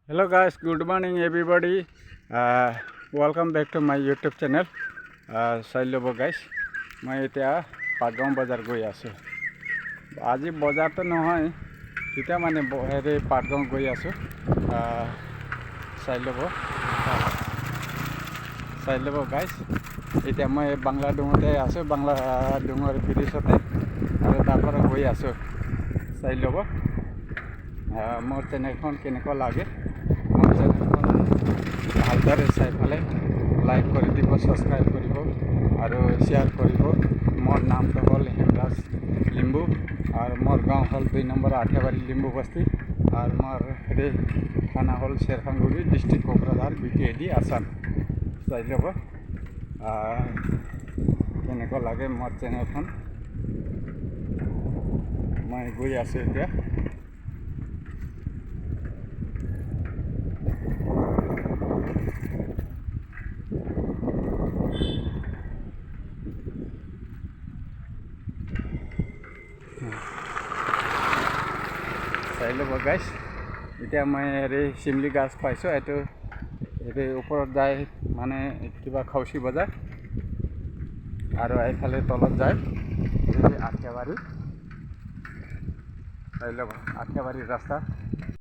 Hello guys, good morning everybody. Welcome back to my YouTube channel. Sailabo guys. মই এতিয়া পাটগাঁও বজাৰ গৈ আছোঁ। আজি বজাৰটো নহয়, এতিয়া মানে হেৰি পাটগাঁও গৈ আছোঁ। চাইলব গাইজ। এতিয়া মই বাংলা ডুঙতে আছোঁ, বাংলা ডুঙৰ ব্ৰিজতে, আৰু তাৰ পৰা গৈ আছোঁ। চাই ল'ব মোৰ চেনেলখন কেনেকুৱা লাগে। মোৰ চেনেলখন ভালদৰে চাই পেলাই লাইক কৰি দিব, ছাবস্ক্ৰাইব কৰিব আৰু শ্বেয়াৰ কৰিব। মোৰ নামটো হ'ল হেমৰাজ লিম্বু আৰু মোৰ গাঁও হ'ল 2 নম্বৰ আঠিয়াবাৰী লিম্বু বস্তি আৰু মোৰ হেৰি থানা হ'ল চেৰফাংগুৰি, ডিষ্ট্ৰিক্ট কোকৰাঝাৰ, বিটিএডি, আসাম। চাই ল'ব কেনেকুৱা লাগে মোৰ চেনেলখন। মই গৈ আছোঁ এতিয়া। চাই ল'ব গাইজ। এতিয়া মই হেৰি চিমলি গাছ পাইছোঁ, এইটো ওপৰত যায় মানে কিবা খাউচি বজাৰ, আৰু এইফালে তলত যায় আঠিয়াবাৰী। চাই ল'ব আঠিয়াবাৰীৰ ৰাস্তা।